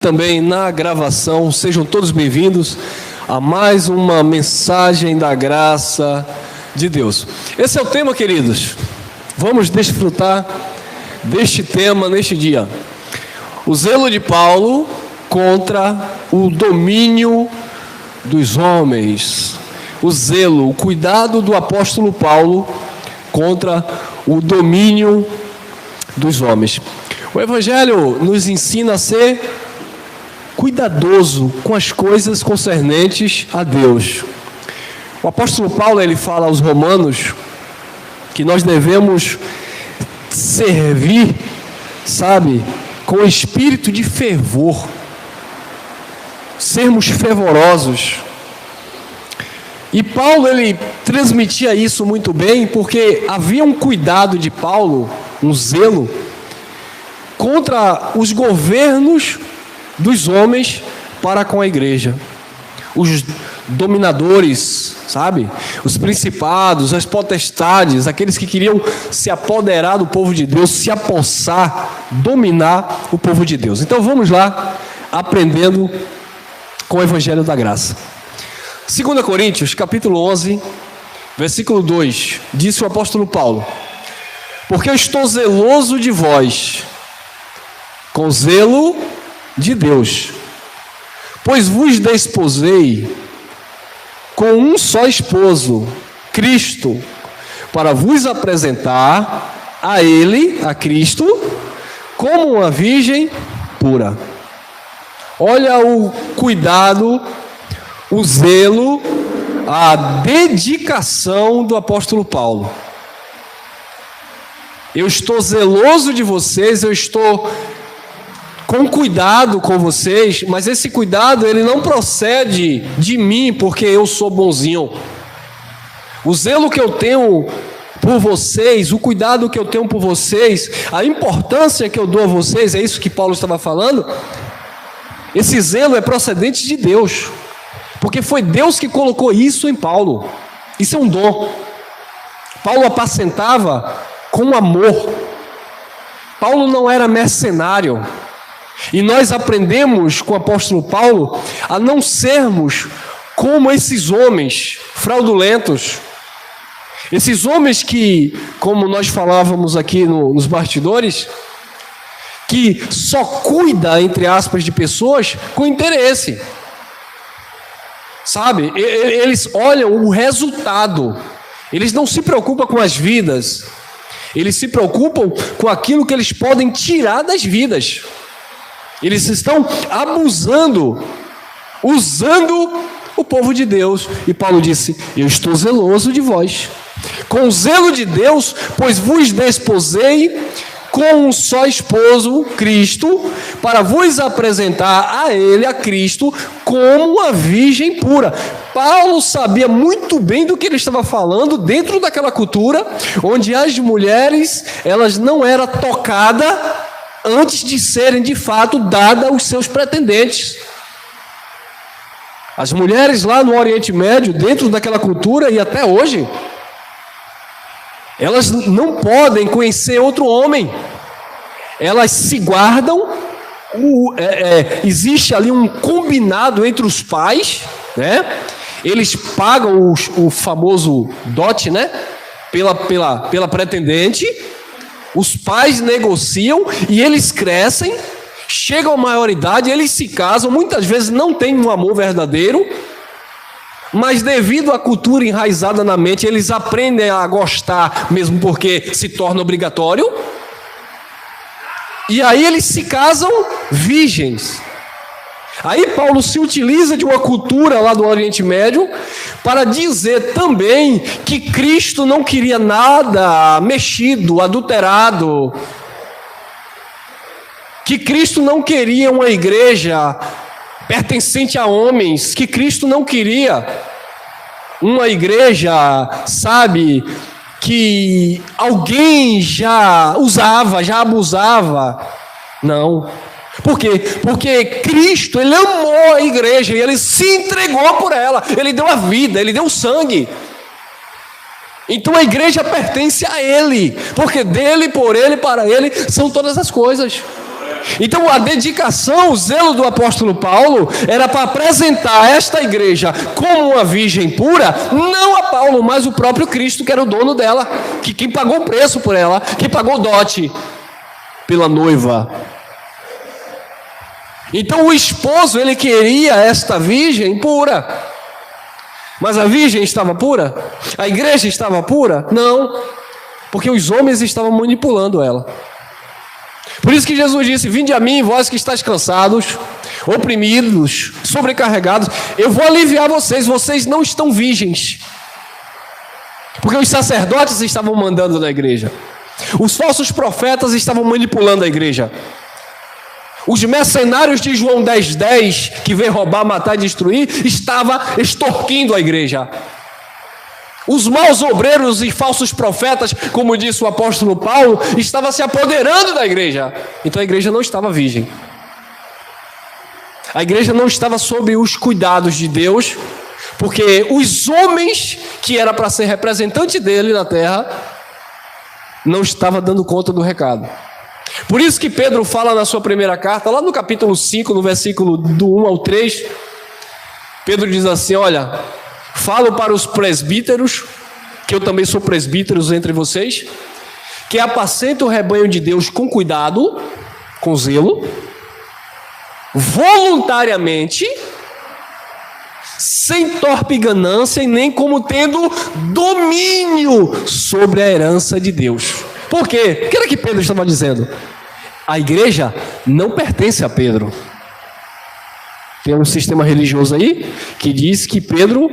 também na gravação. Sejam todos bem-vindos a mais uma mensagem da graça de Deus. Esse é o tema, queridos. Vamos desfrutar deste tema neste dia. O zelo de Paulo contra o domínio dos homens. O zelo, o cuidado do apóstolo Paulo contra o domínio dos homens. O Evangelho nos ensina a ser cuidadoso com as coisas concernentes a Deus. O apóstolo Paulo, ele fala aos romanos que nós devemos servir, com espírito de fervor, sermos fervorosos. E Paulo, ele transmitia isso muito bem, porque havia um cuidado de Paulo, um zelo, contra os governos dos homens para com a igreja. Os dominadores, os principados, as potestades, aqueles que queriam se apoderar do povo de Deus, se apossar, dominar o povo de Deus. Então vamos lá, aprendendo com o Evangelho da Graça. 2 Coríntios, capítulo 11, versículo 2, disse o apóstolo Paulo: porque eu estou zeloso de vós, com zelo de Deus, pois vos desposei com um só esposo, Cristo, para vos apresentar a Ele, a Cristo, como uma virgem pura. Olha o cuidado, o zelo, a dedicação do apóstolo Paulo. Eu estou zeloso de vocês, eu estou com cuidado com vocês, mas esse cuidado, ele não procede de mim porque eu sou bonzinho. O zelo que eu tenho por vocês, o cuidado que eu tenho por vocês, a importância que eu dou a vocês, é isso que Paulo estava falando. Esse zelo é procedente de Deus, porque foi Deus que colocou isso em Paulo. Isso é um dom. Paulo apacentava com amor. Paulo não era mercenário. E nós aprendemos com o apóstolo Paulo a não sermos como esses homens fraudulentos. Esses homens que, como nós falávamos aqui nos bastidores, que só cuida, entre aspas, de pessoas com interesse. Eles olham o resultado. Eles não se preocupam com as vidas. Eles se preocupam com aquilo que eles podem tirar das vidas. Eles estão abusando, usando o povo de Deus. E Paulo disse: eu estou zeloso de vós, com o zelo de Deus, pois vos desposei com um só esposo, Cristo, para vos apresentar a Ele, a Cristo, como uma virgem pura. Paulo sabia muito bem do que ele estava falando dentro daquela cultura, onde as mulheres, elas não eram tocadas antes de serem de fato dadas aos seus pretendentes. As mulheres lá no Oriente Médio, dentro daquela cultura e até hoje, elas não podem conhecer outro homem. Elas se guardam. Existe ali um combinado entre os pais, Eles pagam o famoso dote, pela pretendente. Os pais negociam e eles crescem, chegam à maioridade, eles se casam, muitas vezes não tem um amor verdadeiro, mas devido à cultura enraizada na mente, eles aprendem a gostar, mesmo porque se torna obrigatório, e aí eles se casam virgens. Aí Paulo se utiliza de uma cultura lá do Oriente Médio para dizer também que Cristo não queria nada mexido, adulterado, que Cristo não queria uma igreja pertencente a homens, que Cristo não queria uma igreja, que alguém já usava, já abusava. Não. Por quê? Porque Cristo, Ele amou a igreja e Ele se entregou por ela. Ele deu a vida, Ele deu o sangue. Então a igreja pertence a Ele, porque dele, por Ele, para Ele são todas as coisas. Então a dedicação, o zelo do apóstolo Paulo era para apresentar esta igreja como uma virgem pura, não a Paulo, mas o próprio Cristo, que era o dono dela, que quem pagou o preço por ela, que pagou o dote pela noiva. Então o esposo, ele queria esta virgem pura. Mas a virgem estava pura? A igreja estava pura? Não, porque os homens estavam manipulando ela. Por isso que Jesus disse: vinde a mim, vós que estáis cansados, oprimidos, sobrecarregados, eu vou aliviar vocês, vocês não estão virgens. Porque os sacerdotes estavam mandando na igreja, os falsos profetas estavam manipulando a igreja, os mercenários de João 10:10, que veio roubar, matar e destruir, estavam extorquindo a igreja. Os maus obreiros e falsos profetas, como disse o apóstolo Paulo, estavam se apoderando da igreja. Então a igreja não estava virgem. A igreja não estava sob os cuidados de Deus, porque os homens, que era para ser representante dele na terra, não estavam dando conta do recado. Por isso que Pedro fala na sua primeira carta, lá no capítulo 5, no versículo do 1 ao 3, Pedro diz assim: olha, falo para os presbíteros, que eu também sou presbítero entre vocês, que apacentem o rebanho de Deus com cuidado, com zelo, voluntariamente, sem torpe ganância e nem como tendo domínio sobre a herança de Deus. Por quê? O que era que Pedro estava dizendo? A igreja não pertence a Pedro. Tem um sistema religioso aí que diz que Pedro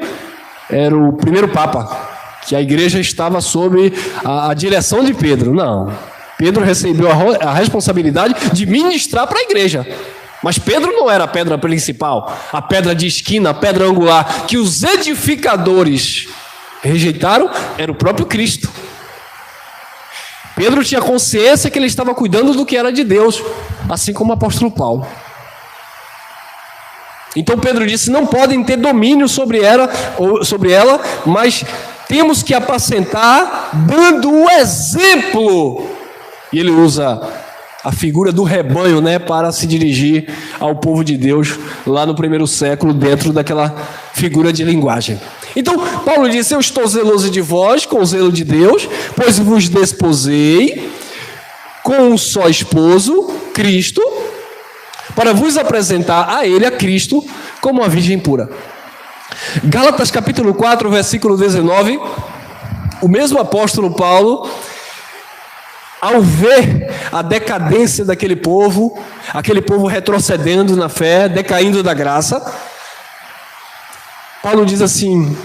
era o primeiro papa, que a igreja estava sob a direção de Pedro. Não, Pedro recebeu a responsabilidade de ministrar para a igreja, mas Pedro não era a pedra principal, a pedra de esquina, a pedra angular, que os edificadores rejeitaram, era o próprio Cristo. Pedro tinha consciência que ele estava cuidando do que era de Deus, assim como o apóstolo Paulo. Então Pedro disse: não podem ter domínio sobre ela, mas temos que apacentar dando o exemplo. E ele usa a figura do rebanho, para se dirigir ao povo de Deus lá no primeiro século, dentro daquela figura de linguagem. Então Paulo disse: eu estou zeloso de vós com o zelo de Deus, pois vos desposei com um só esposo, Cristo, para vos apresentar a ele, a Cristo, como uma virgem pura. Gálatas capítulo 4, versículo 19, o mesmo apóstolo Paulo, ao ver a decadência daquele povo, aquele povo retrocedendo na fé, decaindo da graça, Paulo diz assim: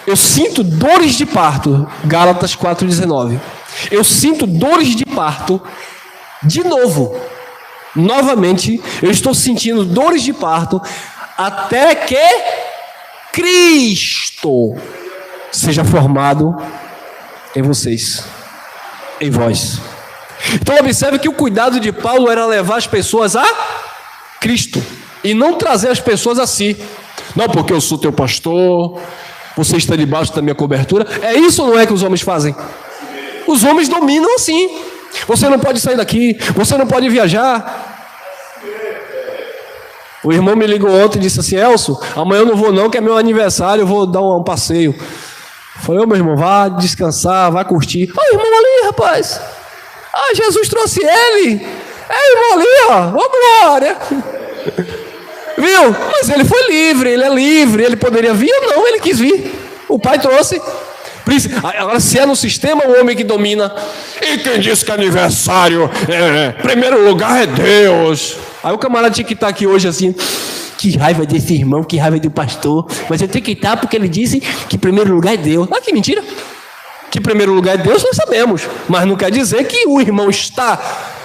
eu sinto dores de parto. Gálatas 4,19. Eu sinto dores de parto de novo. Novamente, eu estou sentindo dores de parto até que Cristo seja formado em vocês, em vós. Então observe que o cuidado de Paulo era levar as pessoas a Cristo e não trazer as pessoas a si. Não, porque eu sou teu pastor, você está debaixo da minha cobertura. É isso ou não é que os homens fazem? Os homens dominam assim. Você não pode sair daqui, você não pode viajar. O irmão me ligou ontem e disse assim: Elcio, amanhã eu não vou não, que é meu aniversário, eu vou dar um passeio. Eu falei: meu irmão, vá descansar, vá curtir. Olha o irmão ali, rapaz. Jesus trouxe ele. É o irmão ali, ó. Ô glória. Viu? Mas ele foi livre, ele é livre, ele poderia vir ou não, ele quis vir. O pai trouxe. Agora, se é no sistema, o homem que domina. E quem disse que aniversário, primeiro lugar é Deus. Aí o camarada tinha que estar aqui hoje assim: que raiva desse irmão, que raiva do pastor. Mas eu tenho que estar porque ele disse que primeiro lugar é Deus. Que mentira. Que primeiro lugar é Deus, nós sabemos. Mas não quer dizer que o irmão está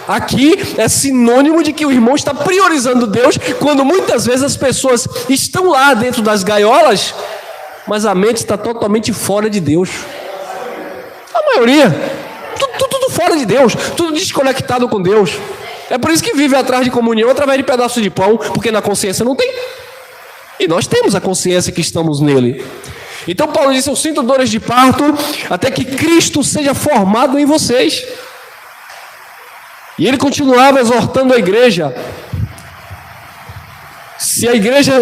aqui é sinônimo de que o irmão está priorizando Deus, quando muitas vezes as pessoas estão lá dentro das gaiolas, mas a mente está totalmente fora de Deus. A maioria, tudo fora de Deus, tudo desconectado com Deus. É por isso que vive atrás de comunhão, através de pedaços de pão, porque na consciência não tem. E nós temos a consciência que estamos nele. Então Paulo disse: eu sinto dores de parto, até que Cristo seja formado em vocês. E ele continuava exortando a igreja. Se a igreja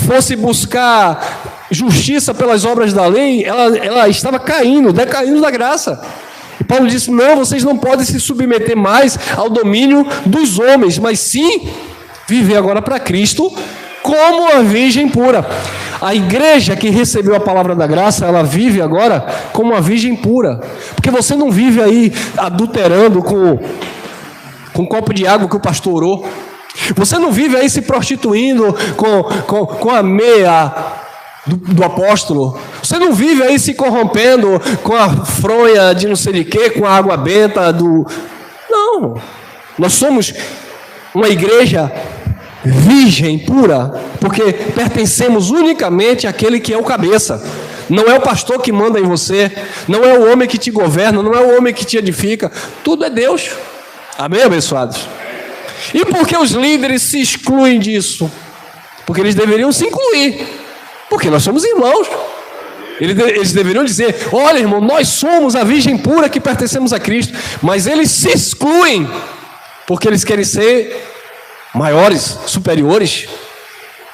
fosse buscar justiça pelas obras da lei, ela estava decaindo da graça. E Paulo disse: não, vocês não podem se submeter mais ao domínio dos homens, mas sim viver agora para Cristo como a virgem pura. A igreja que recebeu a palavra da graça, ela vive agora como uma virgem pura. Porque você não vive aí adulterando com um copo de água que o pastor orou. Você não vive aí se prostituindo com a meia do apóstolo. Você não vive aí se corrompendo com a fronha de não sei de quê, com a água benta do... Não. Nós somos uma igreja virgem, pura, porque pertencemos unicamente àquele que é o cabeça. Não é o pastor que manda em você, não é o homem que te governa, não é o homem que te edifica. Tudo é Deus. Amém, abençoados? E por que os líderes se excluem disso? Porque eles deveriam se incluir, porque nós somos irmãos. Eles deveriam dizer: olha, irmão, nós somos a virgem pura que pertencemos a Cristo. Mas eles se excluem, porque eles querem ser maiores, superiores.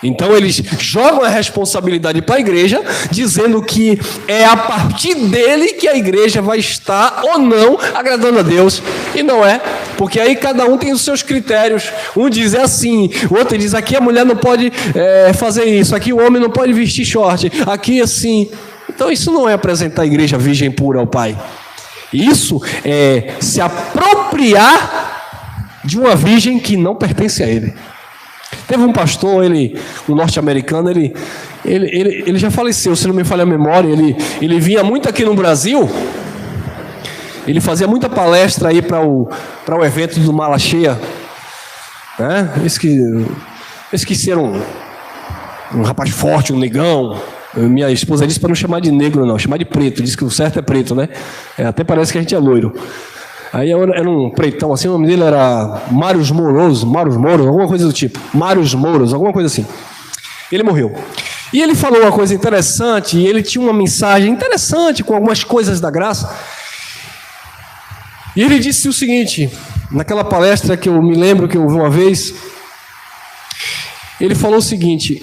Então eles jogam a responsabilidade para a igreja, dizendo que é a partir dele que a igreja vai estar ou não agradando a Deus. E não é, porque aí cada um tem os seus critérios. Um diz é assim, o outro diz aqui a mulher não pode fazer isso, aqui o homem não pode vestir short, aqui assim. Então isso não é apresentar a igreja virgem pura ao Pai. Isso é se apropriar de uma virgem que não pertence a ele. Teve um pastor, um norte-americano, ele já faleceu, se não me falha a memória. Ele vinha muito aqui no Brasil. Ele fazia muita palestra aí para o evento do Mala Cheia, né? Esqueci, era um rapaz forte, um negão. Minha esposa disse para não chamar de negro, não, chamar de preto. Diz que o certo é preto, né? Até parece que a gente é loiro. Aí era um preitão assim, o nome dele era Mários Mouros, alguma coisa do tipo. Mários Mouros, alguma coisa assim. Ele morreu. E ele falou uma coisa interessante, e ele tinha uma mensagem interessante com algumas coisas da graça. E ele disse o seguinte, naquela palestra que eu me lembro que eu ouvi uma vez, ele falou o seguinte: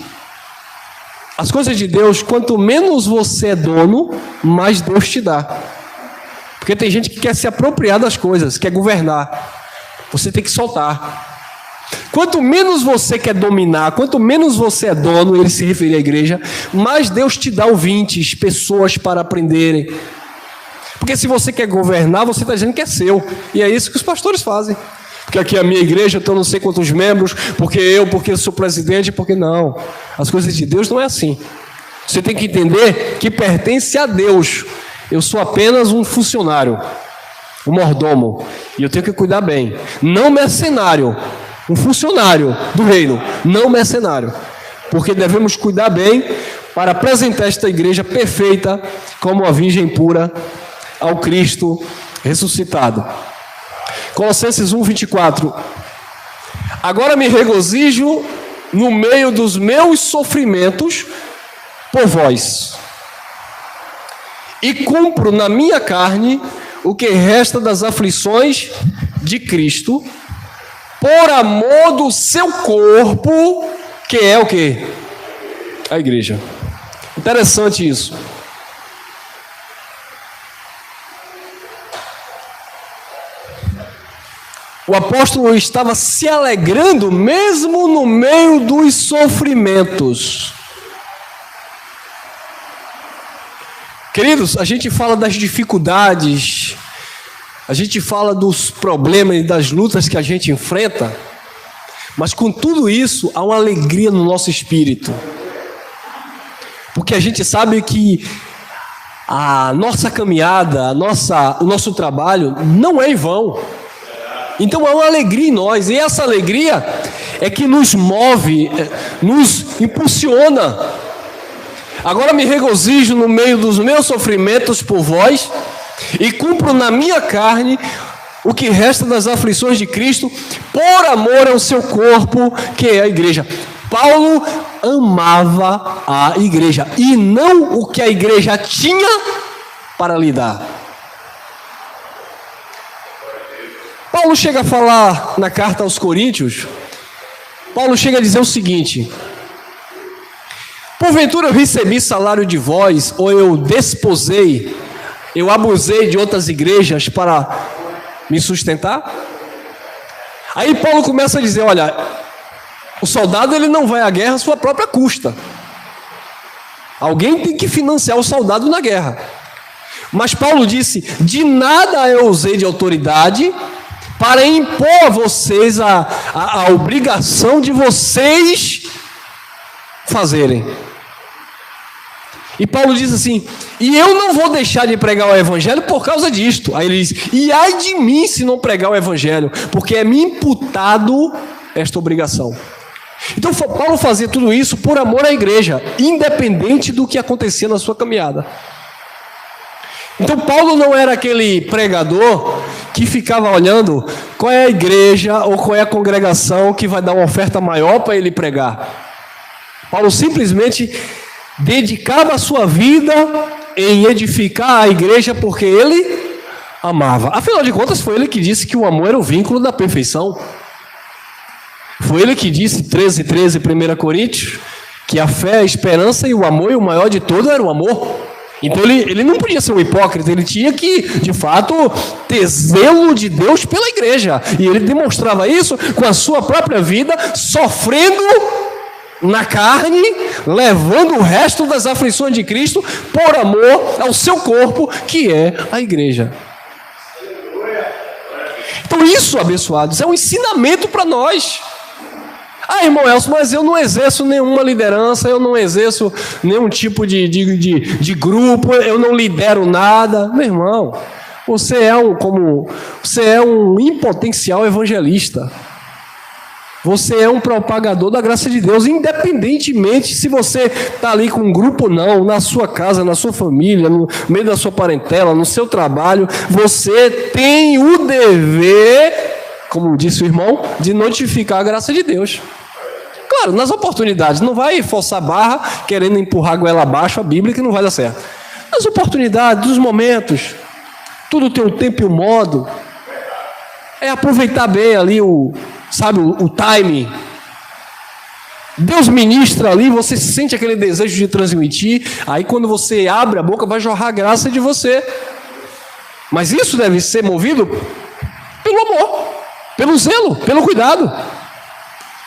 as coisas de Deus, quanto menos você é dono, mais Deus te dá. Porque tem gente que quer se apropriar das coisas, quer governar. Você tem que soltar. Quanto menos você quer dominar, quanto menos você é dono, ele se referia à igreja, mais Deus te dá ouvintes, pessoas para aprenderem. Porque se você quer governar, você está dizendo que é seu. E é isso que os pastores fazem. Porque aqui é a minha igreja, eu tenho não sei quantos membros, porque eu sou presidente, porque não. As coisas de Deus não é assim. Você tem que entender que pertence a Deus. Eu sou apenas um funcionário, um mordomo, e eu tenho que cuidar bem. Não mercenário, um funcionário do reino, não mercenário. Porque devemos cuidar bem para apresentar esta igreja perfeita como a virgem pura ao Cristo ressuscitado. Colossenses 1:24. Agora me regozijo no meio dos meus sofrimentos por vós, e cumpro na minha carne o que resta das aflições de Cristo, por amor do seu corpo, que é o quê? A igreja. Interessante isso. O apóstolo estava se alegrando mesmo no meio dos sofrimentos. Queridos, a gente fala das dificuldades, a gente fala dos problemas e das lutas que a gente enfrenta, mas com tudo isso há uma alegria no nosso espírito, porque a gente sabe que a nossa caminhada, o nosso trabalho não é em vão. Então há uma alegria em nós, e essa alegria é que nos move, nos impulsiona. Agora me regozijo no meio dos meus sofrimentos por vós, e cumpro na minha carne o que resta das aflições de Cristo, por amor ao seu corpo, que é a igreja. Paulo amava a igreja, e não o que a igreja tinha para lhe dar. Paulo chega a falar na carta aos Coríntios, Paulo chega a dizer o seguinte: porventura eu recebi salário de vós, ou eu desposei, eu abusei de outras igrejas para me sustentar? Aí Paulo começa a dizer: olha, o soldado ele não vai à guerra à sua própria custa. Alguém tem que financiar o soldado na guerra. Mas Paulo disse: de nada eu usei de autoridade para impor a vocês a obrigação de vocês fazerem. E Paulo diz assim: e eu não vou deixar de pregar o evangelho por causa disto. Aí ele diz: e ai de mim se não pregar o evangelho, porque é me imputado esta obrigação. Então Paulo fazia tudo isso por amor à igreja, independente do que acontecia na sua caminhada. Então Paulo não era aquele pregador que ficava olhando qual é a igreja ou qual é a congregação que vai dar uma oferta maior para ele pregar. Paulo simplesmente dedicava a sua vida em edificar a igreja porque ele amava. Afinal de contas, foi ele que disse que o amor era o vínculo da perfeição. Foi ele que disse, 13, 1 Coríntios, que a fé, a esperança e o amor, e o maior de todo era o amor. Então ele não podia ser um hipócrita, ele tinha que, de fato, ter zelo de Deus pela igreja. E ele demonstrava isso com a sua própria vida, sofrendo na carne, levando o resto das aflições de Cristo por amor ao seu corpo, que é a igreja. Então isso, abençoados, é um ensinamento para nós. Ah, irmão Elcio, mas eu não exerço nenhuma liderança, eu não exerço nenhum tipo de grupo, eu não lidero nada. Meu irmão, você é um impotencial evangelista. Você é um propagador da graça de Deus, independentemente se você está ali com um grupo ou não, na sua casa, na sua família, no meio da sua parentela, no seu trabalho. Você tem o dever, como disse o irmão, de notificar a graça de Deus. Claro, nas oportunidades, não vai forçar a barra, querendo empurrar a goela abaixo a Bíblia, que não vai dar certo. Nas oportunidades, nos momentos, tudo tem um tempo e um modo. É aproveitar bem ali o timing. Deus ministra ali, você sente aquele desejo de transmitir, aí quando você abre a boca, vai jorrar a graça de você. Mas isso deve ser movido pelo amor, pelo zelo, pelo cuidado.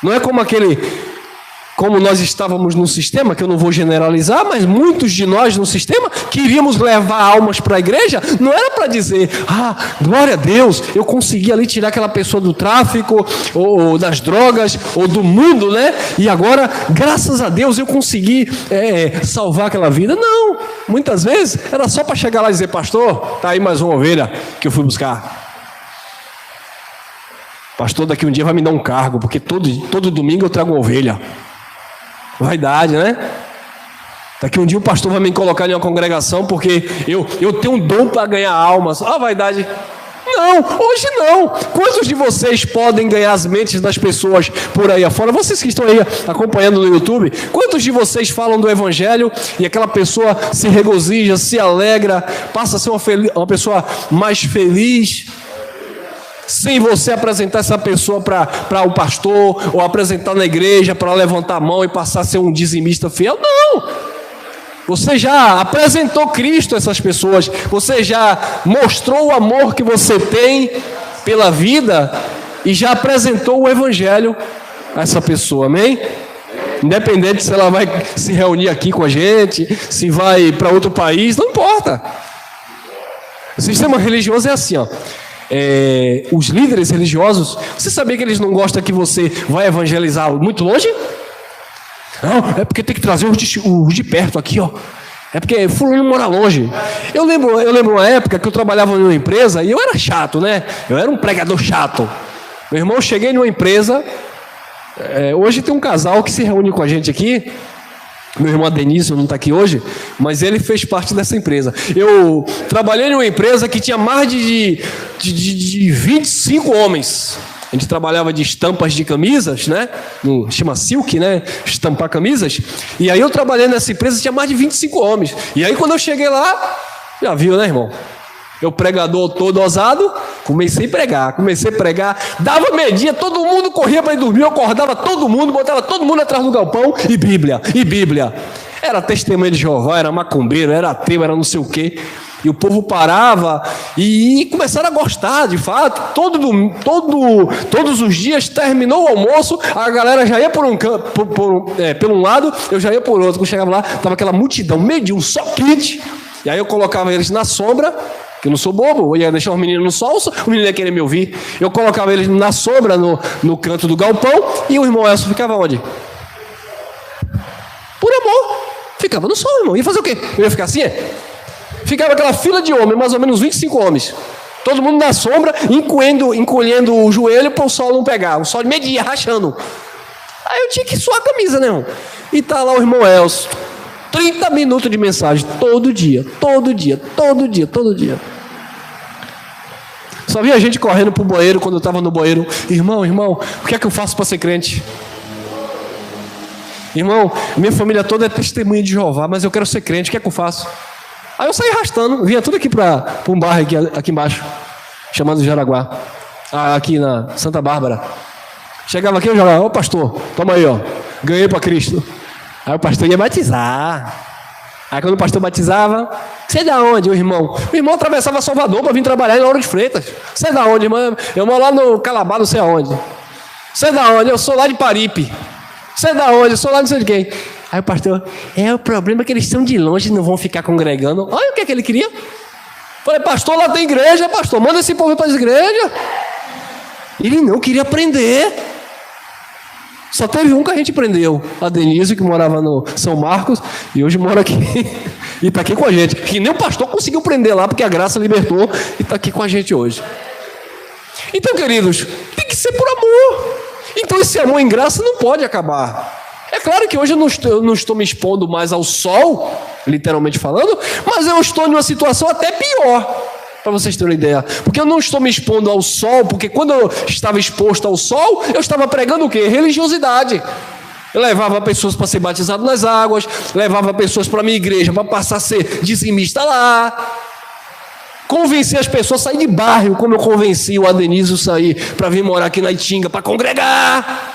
Não é como nós estávamos no sistema, que eu não vou generalizar, mas muitos de nós no sistema queríamos levar almas para a igreja, não era para dizer: ah, glória a Deus, eu consegui ali tirar aquela pessoa do tráfico, ou das drogas, ou do mundo, né? E agora, graças a Deus, eu consegui salvar aquela vida. Não, muitas vezes era só para chegar lá e dizer: pastor, tá aí mais uma ovelha que eu fui buscar. Pastor, daqui um dia vai me dar um cargo, porque todo domingo eu trago uma ovelha. Vaidade, né? Daqui um dia o pastor vai me colocar em uma congregação, porque eu tenho um dom para ganhar almas. Ah, vaidade. Não, hoje não. Quantos de vocês podem ganhar as mentes das pessoas por aí afora? Vocês que estão aí acompanhando no YouTube, quantos de vocês falam do evangelho e aquela pessoa se regozija, se alegra, passa a ser uma pessoa mais feliz, sem você apresentar essa pessoa para o pastor, ou apresentar na igreja para levantar a mão e passar a ser um dizimista fiel? Não! Você já apresentou Cristo a essas pessoas, você já mostrou o amor que você tem pela vida e já apresentou o evangelho a essa pessoa, amém? Independente se ela vai se reunir aqui com a gente, se vai para outro país, não importa. O sistema religioso é assim, ó. Os líderes religiosos, você sabia que eles não gostam que você vai evangelizar muito longe? Não, é porque tem que trazer os de perto aqui, ó. É porque fulano mora longe. Eu lembro uma época que eu trabalhava em uma empresa e eu era chato, né? Eu era um pregador chato. Meu irmão, eu cheguei numa empresa. Hoje tem um casal que se reúne com a gente aqui. Meu irmão Adenísio não está aqui hoje, mas ele fez parte dessa empresa. Eu trabalhei em uma empresa que tinha mais de 25 homens. A gente trabalhava de estampas de camisas, né? Chama Silk, né? Estampar camisas. E aí eu trabalhei nessa empresa, tinha mais de 25 homens. E aí quando eu cheguei lá, já viu, né, irmão? Eu pregador todo ousado, comecei a pregar, dava medinha, todo mundo corria para ir dormir, eu acordava todo mundo, botava todo mundo atrás do galpão, e Bíblia. Era testemunha de Jeová, era macumbeiro, era ateu, era não sei o quê. E o povo parava e começaram a gostar, de fato. Todos os dias, terminou o almoço, a galera já ia por um lado, eu já ia por outro. Quando chegava lá, estava aquela multidão, meio de um só quente. E aí eu colocava eles na sombra, que eu não sou bobo, eu ia deixar os meninos no sol, o menino ia querer me ouvir. Eu colocava eles na sombra, no canto do galpão, e o irmão Elcio ficava onde? Por amor. Ficava no sol, irmão. Ia fazer o quê? Eu ia ficar assim, Ficava aquela fila de homens, mais ou menos 25 homens. Todo mundo na sombra, encolhendo o joelho para o sol não pegar. O sol de meio-dia, rachando. Aí eu tinha que suar a camisa, né, irmão? E tá lá o irmão Elcio. 30 minutos de mensagem, todo dia. Só via gente correndo pro banheiro quando eu estava no banheiro. Irmão, o que é que eu faço para ser crente? Irmão, minha família toda é testemunha de Jeová, mas eu quero ser crente, o que é que eu faço? Aí eu saí arrastando, vinha tudo aqui para um bairro aqui embaixo, chamado Jaraguá, aqui na Santa Bárbara. Chegava aqui, eu jogava, pastor, toma aí, ganhei para Cristo. Aí o pastor ia batizar. Aí quando o pastor batizava, você é da onde, o irmão? O irmão atravessava Salvador para vir trabalhar em Lauro de Freitas. Você é da onde, irmão? Eu moro lá no Calabá, não sei aonde. Você é da onde? Eu sou lá de Paripe. Você é da onde? Eu sou lá não sei de quem. Aí o pastor, o problema é que eles estão de longe e não vão ficar congregando. Olha o que é que ele queria. Falei, pastor, lá tem igreja, pastor, manda esse povo para as igrejas. Ele não queria aprender. Só teve um que a gente prendeu, a Denise, que morava no São Marcos, e hoje mora aqui, e está aqui com a gente. Que nem o pastor conseguiu prender lá, porque a graça libertou, e está aqui com a gente hoje. Então, queridos, tem que ser por amor. Então esse amor em graça não pode acabar. É claro que hoje eu não estou me expondo mais ao sol, literalmente falando, mas eu estou numa situação até pior, para vocês terem uma ideia. Porque eu não estou me expondo ao sol, porque quando eu estava exposto ao sol, eu estava pregando o quê? Religiosidade. Eu levava pessoas para ser batizado nas águas, levava pessoas para a minha igreja para passar a ser dizimista lá. Convenci as pessoas a sair de bairro, como eu convenci o Adenísio a sair para vir morar aqui na Itinga, para congregar.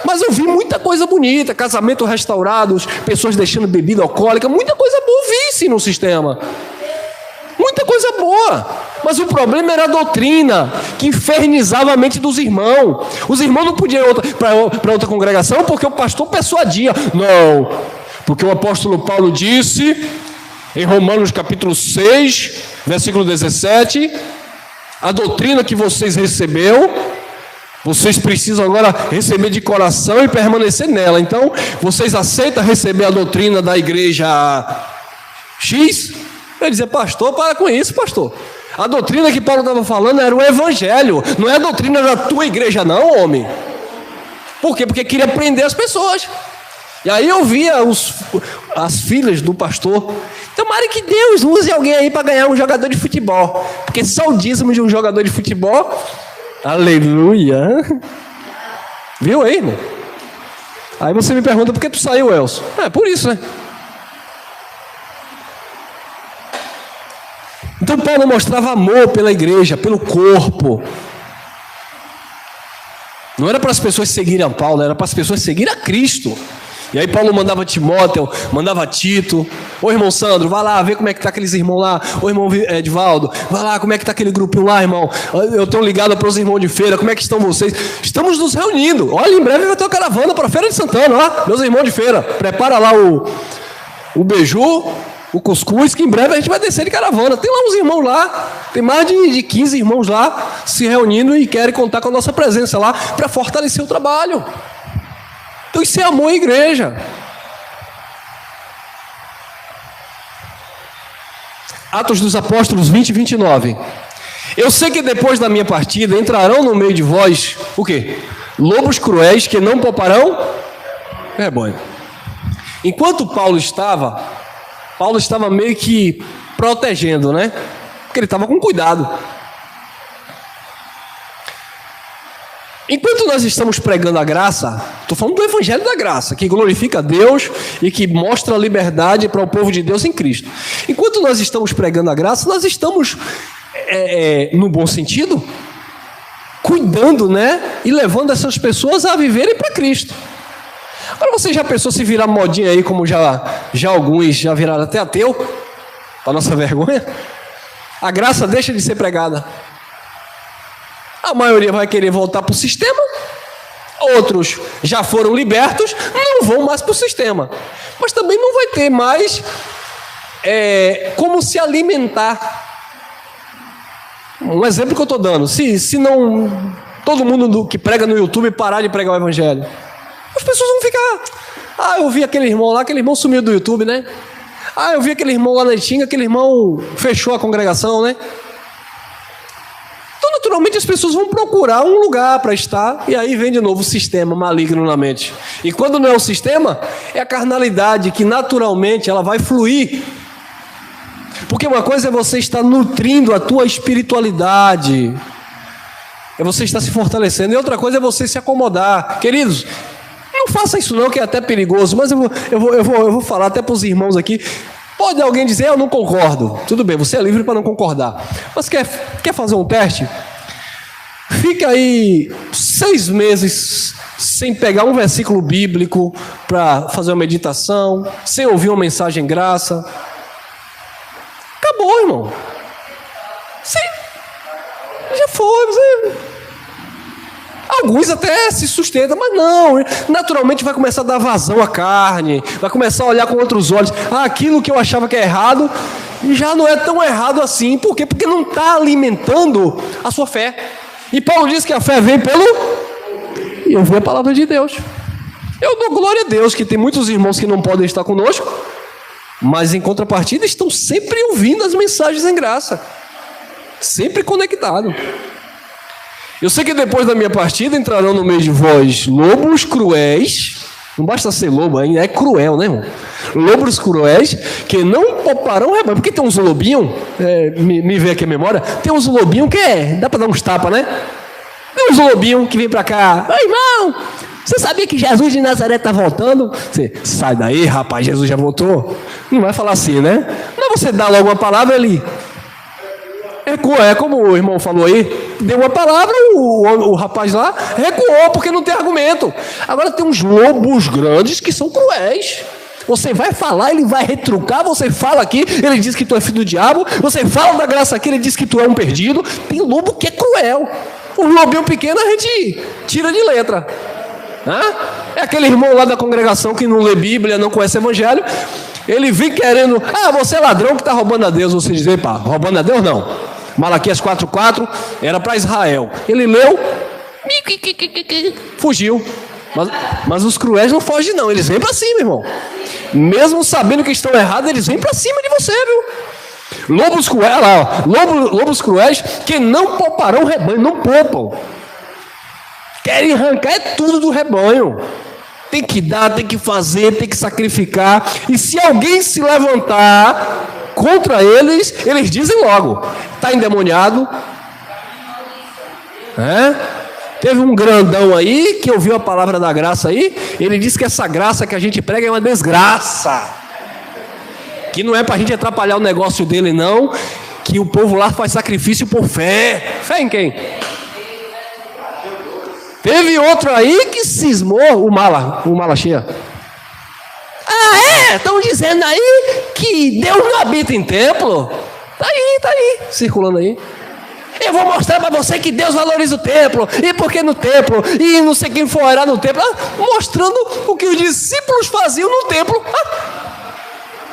Mas eu vi muita coisa bonita, casamento restaurados, pessoas deixando bebida alcoólica, muita coisa boa, vi-se no sistema. Muita coisa boa. Mas o problema era a doutrina, que infernizava a mente dos irmãos. Os irmãos não podiam ir para outra congregação, porque o pastor persuadia. Não, porque o apóstolo Paulo disse, em Romanos capítulo 6, versículo 17, a doutrina que vocês receberam, vocês precisam agora receber de coração e permanecer nela. Então, vocês aceitam receber a doutrina da igreja X? Eu dizia, pastor, para com isso, pastor. A doutrina que Paulo estava falando era o evangelho, não é a doutrina da tua igreja não, homem. Por quê? Porque queria prender as pessoas. E aí eu via as filhas do pastor. Tomara que Deus use alguém aí para ganhar um jogador de futebol. Porque só o dízimo de um jogador de futebol... Aleluia. Viu aí, irmão? Aí você me pergunta, por que tu saiu, Elcio? Por isso, né? Então Paulo mostrava amor pela igreja, pelo corpo. Não era para as pessoas seguirem a Paulo, era para as pessoas seguirem a Cristo. E aí Paulo mandava Timóteo, mandava Tito. Ô irmão Sandro, vai lá, vê como é que tá aqueles irmãos lá. Ô irmão Edvaldo, vai lá, como é que tá aquele grupinho lá, irmão. Eu tenho ligado para os irmãos de feira, como é que estão vocês? Estamos nos reunindo. Olha, em breve vai ter uma caravana para a Feira de Santana, ó. Meus irmãos de feira, prepara lá o beiju, o cuscuz, que em breve a gente vai descer de caravana. Tem lá uns irmãos lá, tem mais de 15 irmãos lá se reunindo e querem contar com a nossa presença lá para fortalecer o trabalho. Então isso é amor à igreja. Atos dos Apóstolos 20 e 29. Eu sei que depois da minha partida entrarão no meio de vós, o quê? Lobos cruéis que não pouparão rebanho. Enquanto Paulo estava meio que protegendo, né? Porque ele estava com cuidado. Enquanto nós estamos pregando a graça, Estou falando do Evangelho da Graça, que glorifica a Deus e que mostra a liberdade para o povo de Deus em Cristo. Enquanto nós estamos pregando a graça, nós estamos, no bom sentido, cuidando, né? E levando essas pessoas a viverem para Cristo. Agora você já pensou se virar modinha aí, como já alguns já viraram até ateu, para nossa vergonha? A graça deixa de ser pregada. A maioria vai querer voltar para o sistema. Outros já foram libertos, não vão mais para o sistema. Mas também não vai ter mais como se alimentar. Um exemplo que eu estou dando. Se não todo mundo que prega no YouTube parar de pregar o Evangelho, as pessoas vão ficar... eu vi aquele irmão lá, aquele irmão sumiu do YouTube, né? Eu vi aquele irmão lá na Itinga, aquele irmão fechou a congregação, né? Então, naturalmente, as pessoas vão procurar um lugar para estar, e aí vem de novo o sistema maligno na mente. E quando não é o sistema, é a carnalidade que naturalmente ela vai fluir. Porque uma coisa é você estar nutrindo a tua espiritualidade, é você estar se fortalecendo, e outra coisa é você se acomodar. Queridos, não faça isso não, que é até perigoso, mas eu vou falar até para os irmãos aqui. Pode alguém dizer, eu não concordo. Tudo bem, você é livre para não concordar. Mas quer fazer um teste? Fica aí 6 meses sem pegar um versículo bíblico para fazer uma meditação, sem ouvir uma mensagem graça. Acabou, irmão. Sim, já foi. Alguns até se sustentam, mas não, naturalmente vai começar a dar vazão à carne, vai começar a olhar com outros olhos. Aquilo que eu achava que é errado, já não é tão errado assim. Por quê? Porque não está alimentando a sua fé. E Paulo diz que a fé vem pelo... E ouvir a palavra de Deus. Eu dou glória a Deus que tem muitos irmãos que não podem estar conosco, mas em contrapartida estão sempre ouvindo as mensagens em graça, sempre conectados. Eu sei que depois da minha partida entrarão no meio de vós lobos cruéis. Não basta ser lobo ainda, é cruel, né, irmão? Lobos cruéis que não pouparão rebanho. Porque tem uns lobinhos, me vê aqui a memória, tem uns lobinhos que dá para dar uns tapas, né? Tem uns lobinhos que vem para cá. Ô, irmão, você sabia que Jesus de Nazaré está voltando? Você, sai daí, rapaz, Jesus já voltou. Não vai falar assim, né? Não, você dá logo uma palavra ali. É como o irmão falou aí, deu uma palavra, o rapaz lá recuou, porque não tem argumento. Agora tem uns lobos grandes que são cruéis. Você vai falar, ele vai retrucar. Você fala aqui, ele diz que tu é filho do diabo. Você fala da graça aqui, ele diz que tu é um perdido. Tem lobo que é cruel. O lobinho pequeno a gente tira de letra. É aquele irmão lá da congregação que não lê Bíblia, não conhece Evangelho. Ele vem querendo, você é ladrão que está roubando a Deus. Você diz, pá, roubando a Deus não. Malaquias 4:4 era para Israel. Ele leu, fugiu. Mas os cruéis não fogem não, eles vêm para cima, irmão. Mesmo sabendo que estão errados, eles vêm para cima de você, viu? Lobos cruéis que não pouparão rebanho, não poupam. Querem arrancar tudo do rebanho. Tem que dar, tem que fazer, tem que sacrificar. E se alguém se levantar contra eles, eles dizem logo, está endemoniado. Teve um grandão aí que ouviu a palavra da graça aí, ele disse que essa graça que a gente prega é uma desgraça, que não é para a gente atrapalhar o negócio dele não, que o povo lá faz sacrifício por fé. Fé em quem? Teve outro aí que cismou, o mala cheia. Estão dizendo aí que Deus não habita em templo. Tá aí, circulando aí. Eu vou mostrar para você que Deus valoriza o templo. E por que no templo? E não sei quem for orar no templo. Mostrando o que os discípulos faziam no templo.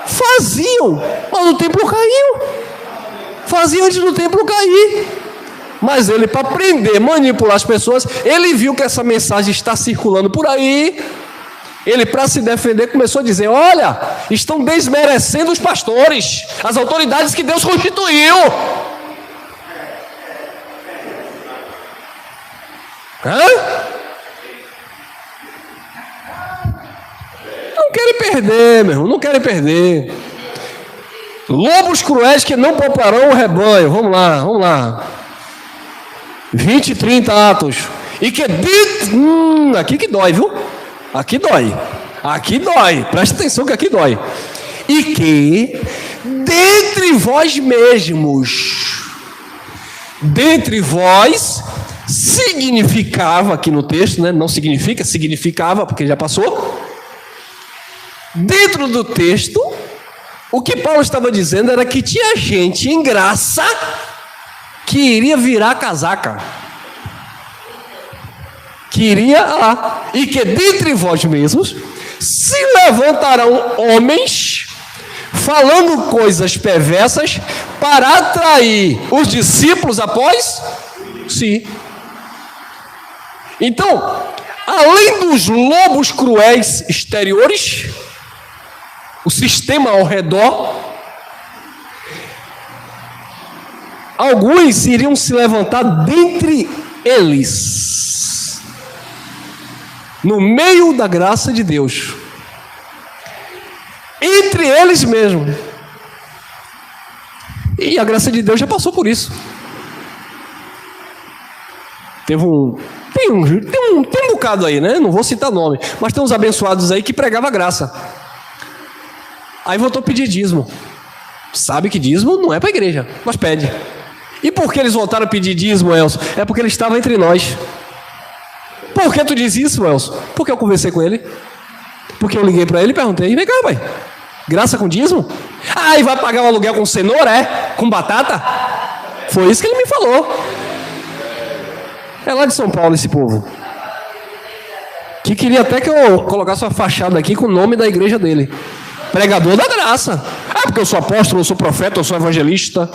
Faziam, mas o templo caiu. Faziam antes do templo cair. Mas ele, para prender, manipular as pessoas, ele viu que essa mensagem está circulando por aí. Ele, para se defender, começou a dizer, olha, estão desmerecendo os pastores, as autoridades que Deus constituiu. Não querem perder, meu irmão, não querem perder. Lobos cruéis que não pouparão o rebanho. Vamos lá. 20 e 30 Atos. E que aqui que dói, viu? Aqui dói. Aqui dói. Presta atenção que aqui dói. E que dentre vós mesmos, dentre vós, significava aqui no texto, né? Não significa, significava, porque já passou. Dentro do texto, o que Paulo estava dizendo era que tinha gente em graça que iria virar casaca. Que iria lá. E que dentre vós mesmos se levantarão homens falando coisas perversas para atrair os discípulos após si. Então, além dos lobos cruéis exteriores, o sistema ao redor, alguns iriam se levantar dentre eles, no meio da graça de Deus, entre eles mesmo. E a graça de Deus já passou por isso. Tem um bocado aí, né? Não vou citar nome, mas tem uns abençoados aí que pregavam graça. Aí voltou a pedir dízimo. Sabe que dízimo não é para a igreja, mas pede. E por que eles voltaram a pedir dízimo, Elson? É porque ele estava entre nós. Por que tu diz isso, Elson? Porque eu conversei com ele. Porque eu liguei para ele e perguntei: vem cá, pai, graça com dízimo? Ah, e vai pagar o aluguel com cenoura, é? Com batata? Foi isso que ele me falou. É lá de São Paulo esse povo. Que queria até que eu colocasse uma fachada aqui com o nome da igreja dele. Pregador da graça. Ah, porque eu sou apóstolo, eu sou profeta, eu sou evangelista,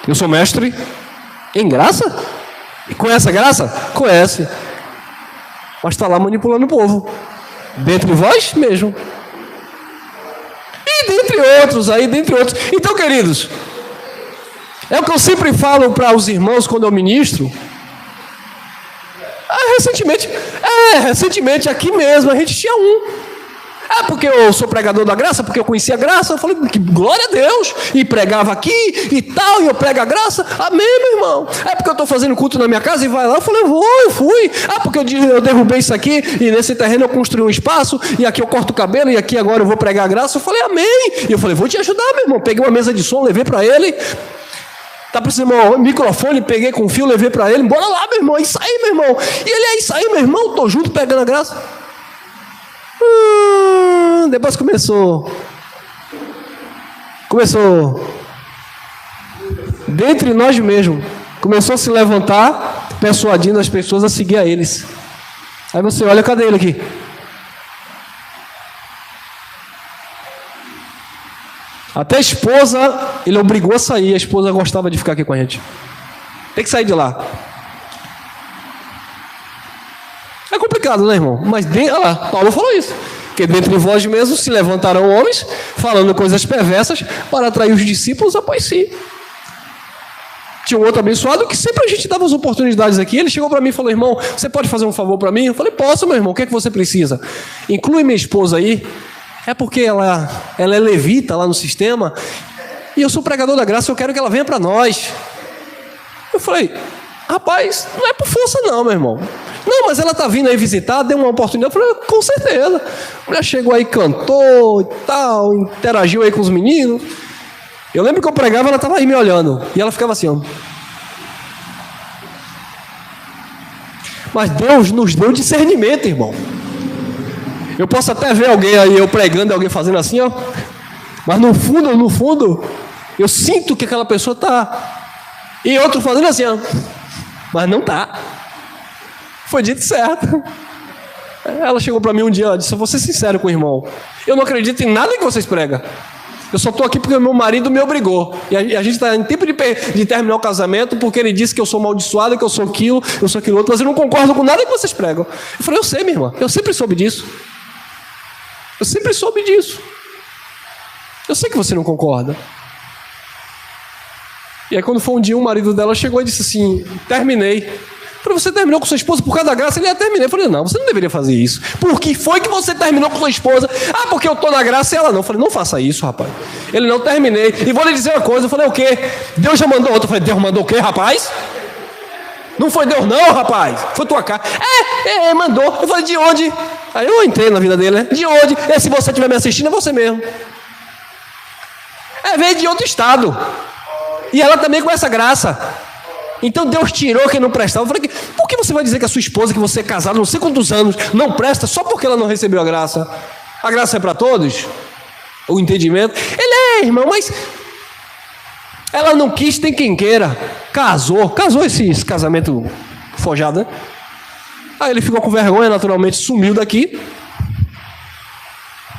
eu sou mestre. Em graça? E conhece a graça? Conhece. Mas está lá manipulando o povo. Dentre vós mesmo. E dentre outros aí, dentre outros. Então, queridos, é o que eu sempre falo para os irmãos quando eu ministro. Recentemente aqui mesmo a gente tinha um. Porque eu sou pregador da graça, porque eu conhecia a graça. Eu falei, que glória a Deus. E pregava aqui e tal, e eu prego a graça. Amém, meu irmão. É porque eu estou fazendo culto na minha casa e vai lá. Eu falei, eu fui. Porque eu derrubei isso aqui e nesse terreno eu construí um espaço e aqui eu corto o cabelo e aqui agora eu vou pregar a graça. Eu falei, amém. E eu falei, vou te ajudar, meu irmão. Peguei uma mesa de som, levei para ele. Tá precisando de um microfone, peguei com fio, levei para ele. Bora lá, meu irmão. É isso aí, meu irmão. E ele, é isso aí, meu irmão. Tô junto pegando a graça. Depois começou dentre nós mesmos, começou a se levantar, persuadindo as pessoas a seguir a eles. Aí você olha, cadê ele aqui? Até a esposa, ele obrigou a sair. A esposa gostava de ficar aqui com a gente. Tem que sair de lá. É complicado, né, irmão? Mas olha lá, Paulo falou isso. Que dentre vós mesmos se levantarão homens, falando coisas perversas, para atrair os discípulos após si. Tinha um outro abençoado que sempre a gente dava as oportunidades aqui. Ele chegou para mim e falou, irmão, você pode fazer um favor para mim? Eu falei, posso, meu irmão, o que é que você precisa? Inclui minha esposa aí. É porque ela é levita lá no sistema, e eu sou pregador da graça, eu quero que ela venha para nós. Eu falei, rapaz, não é por força não, meu irmão. Não, mas ela está vindo aí visitar, deu uma oportunidade. Eu falei, com certeza. A mulher chegou aí, cantou e tal, interagiu aí com os meninos. Eu lembro que eu pregava, ela estava aí me olhando. E ela ficava assim, ó. Mas Deus nos deu discernimento, irmão. Eu posso até ver alguém aí, eu pregando, alguém fazendo assim, ó. Mas no fundo, eu sinto que aquela pessoa está... E outro fazendo assim, ó. Mas não está. Foi dito certo. Ela chegou para mim um dia e disse, eu vou ser sincero com o irmão, eu não acredito em nada que vocês pregam. Eu só estou aqui porque o meu marido me obrigou. E a gente está em tempo de terminar o casamento porque ele disse que eu sou amaldiçoado, que eu sou aquilo outro, mas eu não concordo com nada que vocês pregam. Eu falei, eu sei, minha irmã, eu sempre soube disso. Eu sempre soube disso. Eu sei que você não concorda. E aí quando foi um dia, o marido dela chegou e disse assim, terminei. Eu falei, você terminou com sua esposa por causa da graça? Ele ia terminar. Eu falei, não, você não deveria fazer isso. Por que foi que você terminou com sua esposa? Ah, porque eu estou na graça e ela não. Eu falei, não faça isso, rapaz. Ele não, terminei. E vou lhe dizer uma coisa. Eu falei, o quê? Deus já mandou outro. Eu falei, Deus mandou o quê, rapaz? Não foi Deus não, rapaz. Foi tua cara. Mandou. Eu falei, de onde? Aí eu entrei na vida dele, né? De onde? E se você estiver me assistindo, é você mesmo. Veio de outro estado. E ela também com essa graça. Então Deus tirou quem não prestava. Eu falei, por que você vai dizer que a sua esposa, que você é casado não sei quantos anos, não presta só porque ela não recebeu a graça? A graça é para todos? O entendimento? Ele é, irmão, mas ela não quis, tem quem queira. Casou esse casamento forjado, né? Aí ele ficou com vergonha, naturalmente sumiu daqui.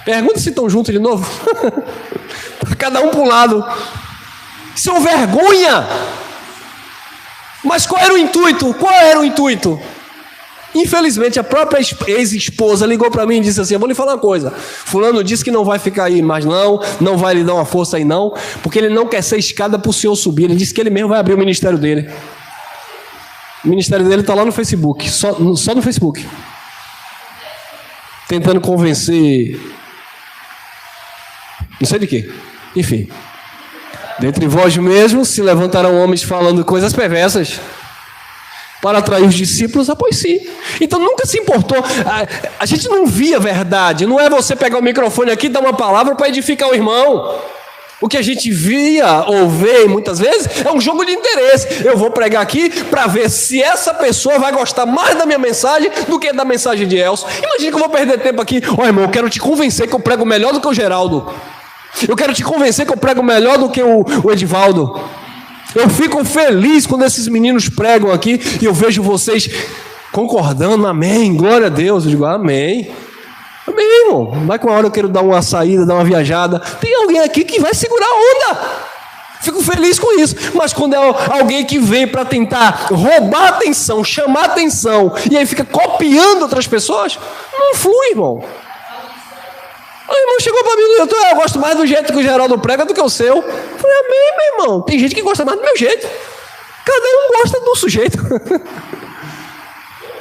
Pergunta se estão juntos de novo. Cada um para um lado. Isso é uma vergonha. Mas qual era o intuito? Qual era o intuito? Infelizmente, a própria ex-esposa ligou para mim e disse assim, eu vou lhe falar uma coisa. Fulano disse que não vai ficar aí mais não vai lhe dar uma força aí não, porque ele não quer ser escada para o senhor subir. Ele disse que ele mesmo vai abrir o ministério dele. O ministério dele está lá no Facebook, só no Facebook. Tentando convencer, não sei de quê. Enfim. Dentre vós mesmos se levantarão homens falando coisas perversas para atrair os discípulos após si. Então nunca se importou. A gente não via verdade. Não é você pegar o microfone aqui e dar uma palavra para edificar o irmão. O que a gente via ou vê muitas vezes é um jogo de interesse. Eu vou pregar aqui para ver se essa pessoa vai gostar mais da minha mensagem do que da mensagem de Elcio. Imagina que eu vou perder tempo aqui. Irmão, eu quero te convencer que eu prego melhor do que o Geraldo. Eu quero te convencer que eu prego melhor do que o Edivaldo. Eu fico feliz quando esses meninos pregam aqui e eu vejo vocês concordando, amém, glória a Deus. Eu digo, amém. Amém, irmão. Vai com a hora eu quero dar uma saída, dar uma viajada. Tem alguém aqui que vai segurar a onda. Fico feliz com isso. Mas quando é alguém que vem para tentar roubar atenção, chamar atenção, e aí fica copiando outras pessoas, não flui, irmão. O irmão chegou para mim no YouTube, eu gosto mais do jeito que o Geraldo prega do que o seu. Eu falei, amém, meu irmão. Tem gente que gosta mais do meu jeito. Cada um gosta do sujeito.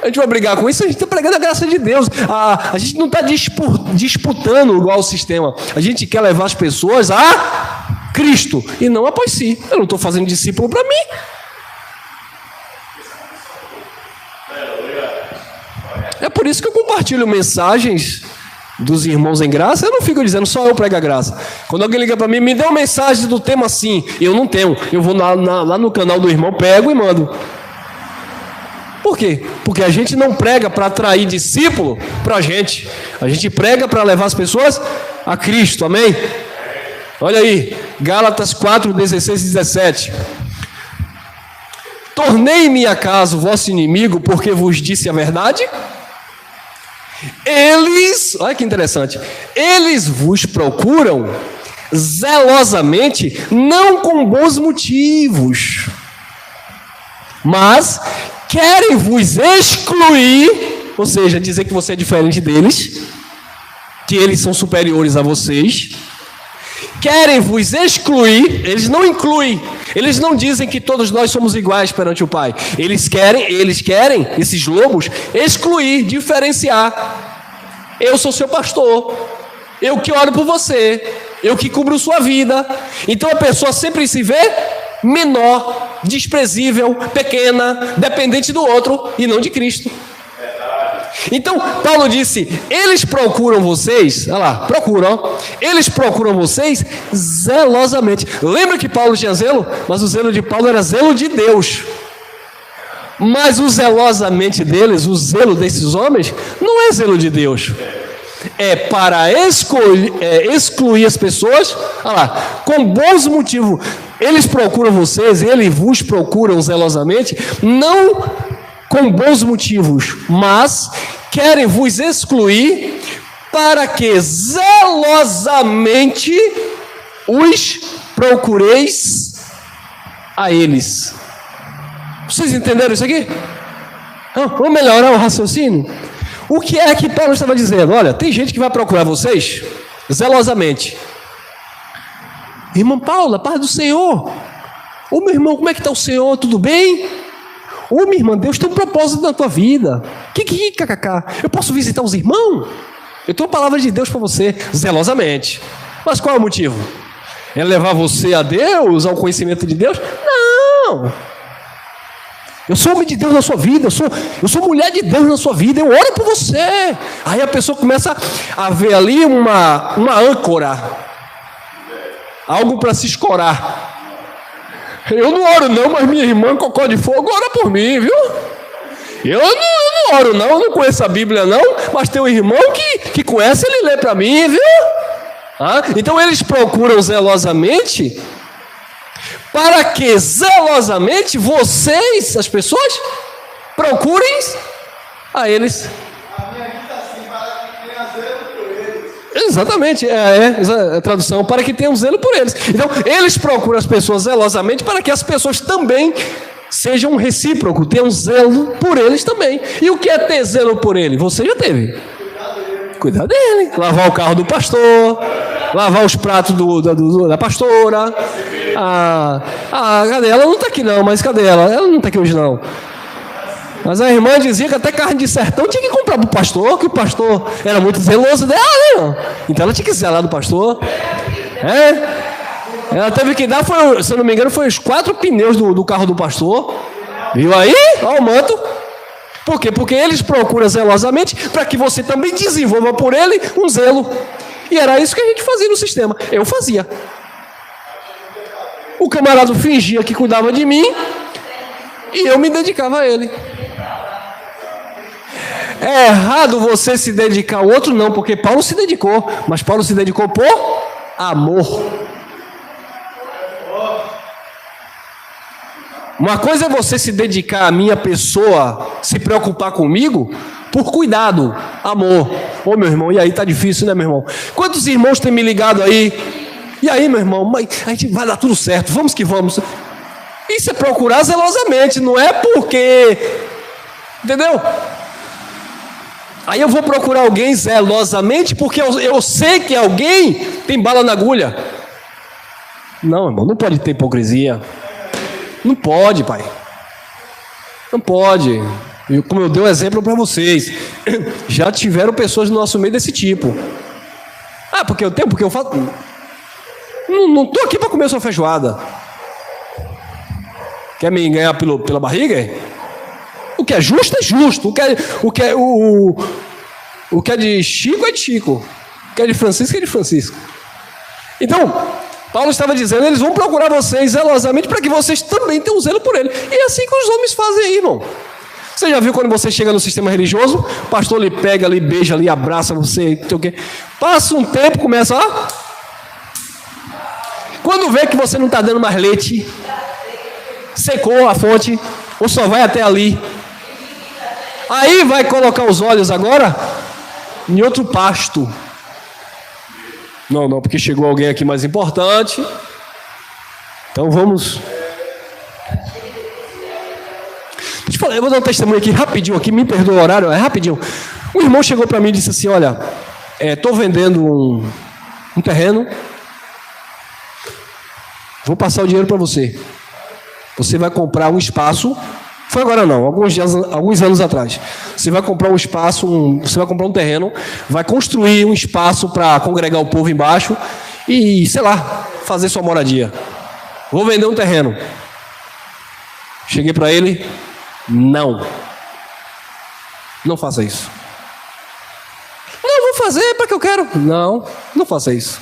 A gente vai brigar com isso, a gente está pregando a graça de Deus. A gente não está disputando igual o sistema. A gente quer levar as pessoas a Cristo e não após si. Eu não estou fazendo discípulo para mim. É por isso que eu compartilho mensagens dos irmãos em graça. Eu não fico dizendo só eu prego a graça. Quando alguém liga para mim, me dê uma mensagem do tema assim. Eu não tenho. Eu vou lá no canal do irmão, pego e mando. Por quê? Porque a gente não prega para atrair discípulo para a gente. A gente prega para levar as pessoas a Cristo. Amém? Olha aí. Gálatas 4, 16 e 17. Tornei-me acaso vosso inimigo porque vos disse a verdade? Olha que interessante, eles vos procuram zelosamente, não com bons motivos, mas querem vos excluir, ou seja, dizer que você é diferente deles, que eles são superiores a vocês, querem vos excluir, eles não incluem, eles não dizem que todos nós somos iguais perante o Pai, eles querem, esses lobos, excluir, diferenciar. Eu sou seu pastor, eu que oro por você, eu que cubro sua vida. Então a pessoa sempre se vê menor, desprezível, pequena, dependente do outro e não de Cristo. Então Paulo disse, eles procuram vocês, olha lá, eles procuram vocês zelosamente. Lembra que Paulo tinha zelo? Mas o zelo de Paulo era zelo de Deus. Mas o zelosamente deles, o zelo desses homens, não é zelo de Deus. É para excluir as pessoas, olha lá, com bons motivos. Eles procuram vocês, eles vos procuram zelosamente, não com bons motivos, mas querem vos excluir para que zelosamente os procureis a eles. Vocês entenderam isso aqui? Vamos melhorar o raciocínio? O que é que Paulo estava dizendo? Olha, tem gente que vai procurar vocês zelosamente. Irmão Paulo, a paz do Senhor. Ô meu irmão, como é que está o Senhor? Tudo bem? Ô minha irmã, Deus tem um propósito na tua vida. KKK. Eu posso visitar os irmãos? Eu tenho uma palavra de Deus para você, zelosamente. Mas qual é o motivo? É levar você a Deus, ao conhecimento de Deus? Não. Eu sou homem de Deus na sua vida, eu sou mulher de Deus na sua vida, eu oro por você. Aí a pessoa começa a ver ali uma âncora, algo para se escorar. Eu não oro não, mas minha irmã Cocó de Fogo ora por mim, viu? Eu não oro não, eu não conheço a Bíblia não, mas tem um irmão que conhece, ele lê para mim, viu? Então eles procuram zelosamente, para que zelosamente vocês, as pessoas, procurem a eles. A minha aqui está assim, para que tenha zelo por eles. Exatamente, a tradução, para que tenham zelo por eles. Então, eles procuram as pessoas zelosamente para que as pessoas também sejam recíprocos, tenham zelo por eles também. E o que é ter zelo por ele? Você já teve. Cuidar dele. Lavar o carro do pastor, lavar os pratos da pastora. Cadê? Ela não está aqui não, mas cadê ela? Ela não está aqui hoje não. Mas a irmã dizia que até carne de sertão tinha que comprar para o pastor, que o pastor era muito zeloso dela, né? Então ela tinha que zelar do pastor. Ela teve que dar, se eu não me engano, foi os 4 pneus do carro do pastor. Viu aí? Olha o manto. Por quê? Porque eles procuram zelosamente para que você também desenvolva por ele um zelo. E era isso que a gente fazia no sistema. Eu fazia. O camarada fingia que cuidava de mim e eu me dedicava a ele. É errado você se dedicar ao outro? Não, porque Paulo se dedicou. Mas Paulo se dedicou por amor. Uma coisa é você se dedicar à minha pessoa, se preocupar comigo, por cuidado, amor. Ô meu irmão, e aí tá difícil, né meu irmão? Quantos irmãos têm me ligado aí? E aí meu irmão, a gente vai dar tudo certo, vamos que vamos. Isso é procurar zelosamente, não é porque... Entendeu? Aí eu vou procurar alguém zelosamente porque eu sei que alguém tem bala na agulha. Não, irmão, não pode ter hipocrisia. Não pode, pai. Não pode. Como eu dei um exemplo para vocês, já tiveram pessoas no nosso meio desse tipo. Porque eu tenho, porque eu faço. Não estou aqui para comer sua feijoada. Quer me ganhar pela barriga? O que é justo é justo. O que é de Chico é de Chico. O que é de Francisco é de Francisco. Então, Paulo estava dizendo, eles vão procurar vocês zelosamente para que vocês também tenham zelo por ele. E é assim que os homens fazem aí, irmão. Você já viu quando você chega no sistema religioso, o pastor lhe pega, lhe beija, lhe abraça você, não sei o quê. Passa um tempo, começa a... Quando vê que você não está dando mais leite, secou a fonte, ou só vai até ali, aí vai colocar os olhos agora em outro pasto. Não, porque chegou alguém aqui mais importante. Então vamos. Deixa eu falar, eu vou dar um testemunho aqui rapidinho, aqui, me perdoa o horário, é rapidinho. Um irmão chegou para mim e disse assim: olha, estou vendendo um terreno, vou passar o dinheiro para você. Você vai comprar um espaço. Foi agora não, alguns anos atrás. Você vai comprar um espaço, você vai comprar um terreno, vai construir um espaço para congregar o povo embaixo e, sei lá, fazer sua moradia. Vou vender um terreno. Cheguei para ele, não faça isso. Não, vou fazer porque eu quero. Não faça isso.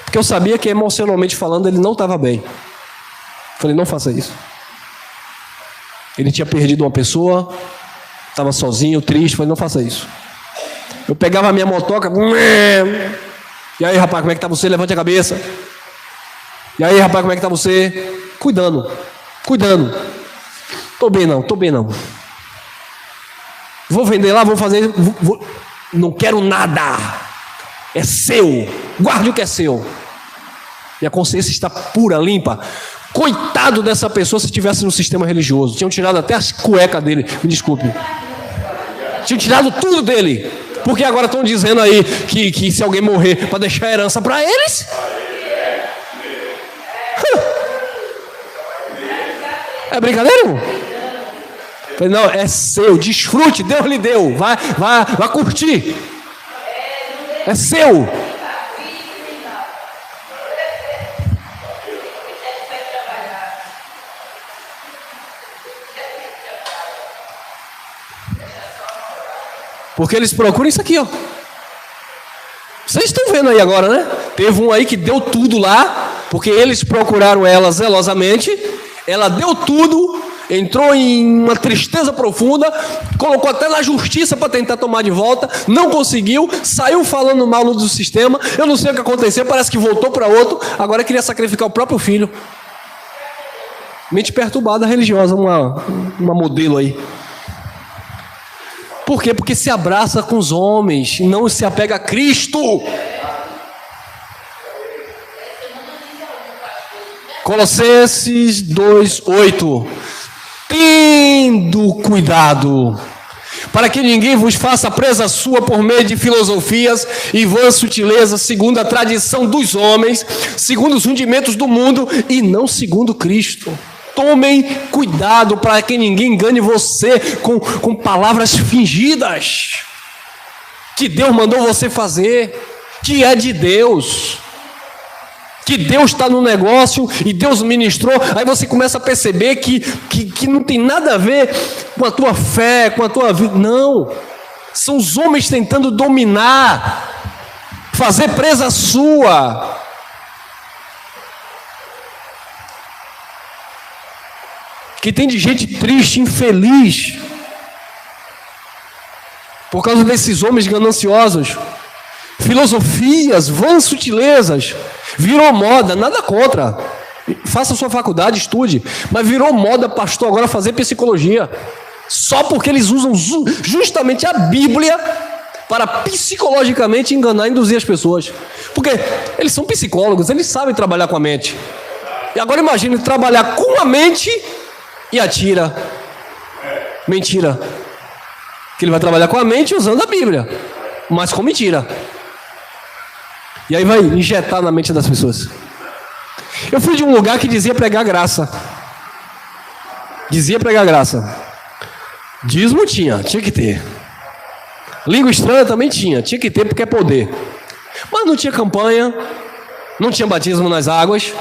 Porque eu sabia que emocionalmente falando ele não estava bem. Falei, não faça isso. Ele tinha perdido uma pessoa, estava sozinho, triste. Falei, não faça isso. Eu pegava a minha motoca. E aí, rapaz, como é que tá você? Levante a cabeça. E aí, rapaz, como é que tá você? Cuidando. Tô bem não. Vou vender lá, vou fazer. Não quero nada. É seu. Guarde o que é seu. E a consciência está pura, limpa. Coitado dessa pessoa se estivesse no sistema religioso. Tinham tirado até as cuecas dele. Me desculpe. Tinham tirado tudo dele. Porque agora estão dizendo aí que se alguém morrer para deixar a herança para eles. É brincadeira, irmão? Falei, não, é seu. Desfrute. Deus lhe deu. Vai curtir. É seu. Porque eles procuram isso aqui, ó. Vocês estão vendo aí agora, né? Teve um aí que deu tudo lá, porque eles procuraram ela zelosamente. Ela deu tudo, entrou em uma tristeza profunda, colocou até na justiça para tentar tomar de volta, não conseguiu, saiu falando mal do sistema. Eu não sei o que aconteceu, parece que voltou para outro, agora queria sacrificar o próprio filho. Mente perturbada religiosa, uma modelo aí. Por quê? Porque se abraça com os homens e não se apega a Cristo. Colossenses 2:8. Tendo cuidado, para que ninguém vos faça presa sua por meio de filosofias e vãs sutilezas, segundo a tradição dos homens, segundo os rudimentos do mundo e não segundo Cristo. Tomem cuidado para que ninguém engane você com palavras fingidas, que Deus mandou você fazer, que é de Deus, que Deus está no negócio e Deus ministrou. Aí você começa a perceber que não tem nada a ver com a tua fé, com a tua vida. Não, são os homens tentando dominar, fazer presa sua. Que tem de gente triste, infeliz, por causa desses homens gananciosos. Filosofias, vãs sutilezas, virou moda, nada contra. Faça sua faculdade, estude, mas virou moda, pastor, agora fazer psicologia. Só porque eles usam justamente a Bíblia para psicologicamente enganar e induzir as pessoas. Porque eles são psicólogos, eles sabem trabalhar com a mente. E agora imagine trabalhar com a mente e atira. Mentira. Que ele vai trabalhar com a mente usando a Bíblia, mas com mentira. E aí vai injetar na mente das pessoas. Eu fui de um lugar que dizia pregar graça. Dizia pregar graça. Dízimo tinha que ter. Língua estranha também tinha que ter porque é poder. Mas não tinha campanha, não tinha batismo nas águas.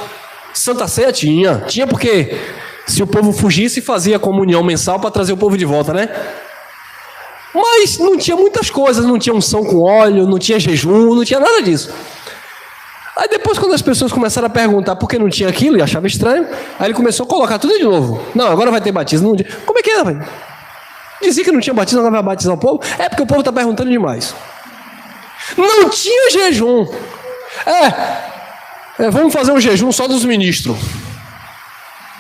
Santa Ceia tinha porque se o povo fugisse, fazia comunhão mensal para trazer o povo de volta, né? Mas não tinha muitas coisas, não tinha unção com óleo, não tinha jejum, não tinha nada disso. Aí depois, quando as pessoas começaram a perguntar por que não tinha aquilo, e achava estranho, aí ele começou a colocar tudo de novo. Não, agora vai ter batismo. Como é que é, rapaz? Dizia que não tinha batismo, agora vai batizar o povo? É porque o povo está perguntando demais. Não tinha jejum. Vamos fazer um jejum só dos ministros.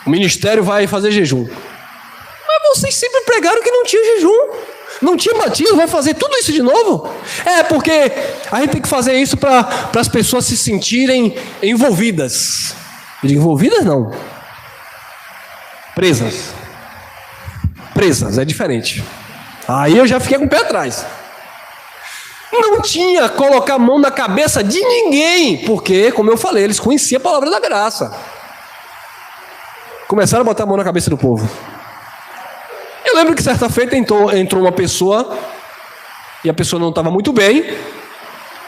O ministério vai fazer jejum. Mas vocês sempre pregaram que não tinha jejum, não tinha batismo, vai fazer tudo isso de novo? Porque a gente tem que fazer isso para as pessoas se sentirem envolvidas. Eu digo envolvidas não. Presas, é diferente. Aí eu já fiquei com o pé atrás. Não tinha colocar a mão na cabeça de ninguém, porque, como eu falei, eles conheciam a palavra da graça. Começaram a botar a mão na cabeça do povo. Eu lembro que certa feita entrou uma pessoa, e a pessoa não estava muito bem,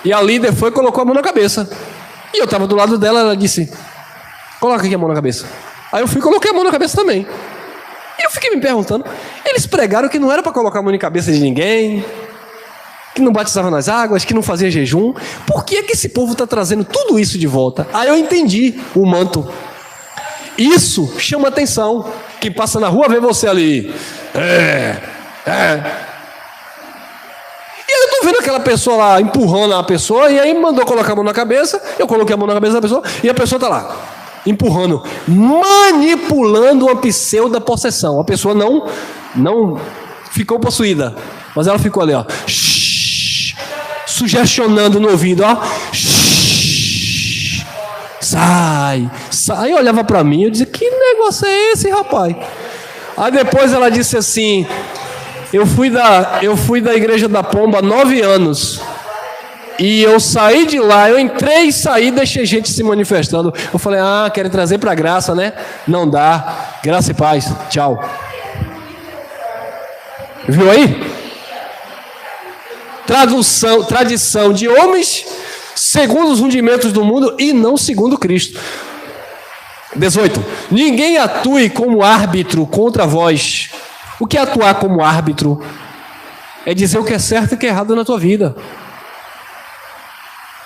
e a líder foi e colocou a mão na cabeça. E eu estava do lado dela, ela disse, coloca aqui a mão na cabeça. Aí eu fui e coloquei a mão na cabeça também. E eu fiquei me perguntando, eles pregaram que não era para colocar a mão na cabeça de ninguém, que não batizava nas águas, que não fazia jejum. Por que é que esse povo está trazendo tudo isso de volta? Aí eu entendi o manto. Isso chama atenção. Quem passa na rua vê você ali. E eu estou vendo aquela pessoa lá empurrando a pessoa, e aí mandou colocar a mão na cabeça. Eu coloquei a mão na cabeça da pessoa, e a pessoa está lá, empurrando, manipulando uma pseudo-possessão. A pessoa não ficou possuída, mas ela ficou ali, ó, sugestionando no ouvido, ó. Sai. Aí olhava para mim e eu dizia, que negócio é esse, rapaz? Aí depois ela disse assim, eu fui da igreja da Pomba há 9 anos, e eu saí de lá, eu entrei e saí, deixei gente se manifestando. Eu falei, querem trazer para graça, né? Não dá, graça e paz, tchau. Viu aí? Tradição de homens segundo os rudimentos do mundo e não segundo Cristo. 18. Ninguém atue como árbitro contra vós. O que é atuar como árbitro? é dizer o que é certo e o que é errado na tua vida.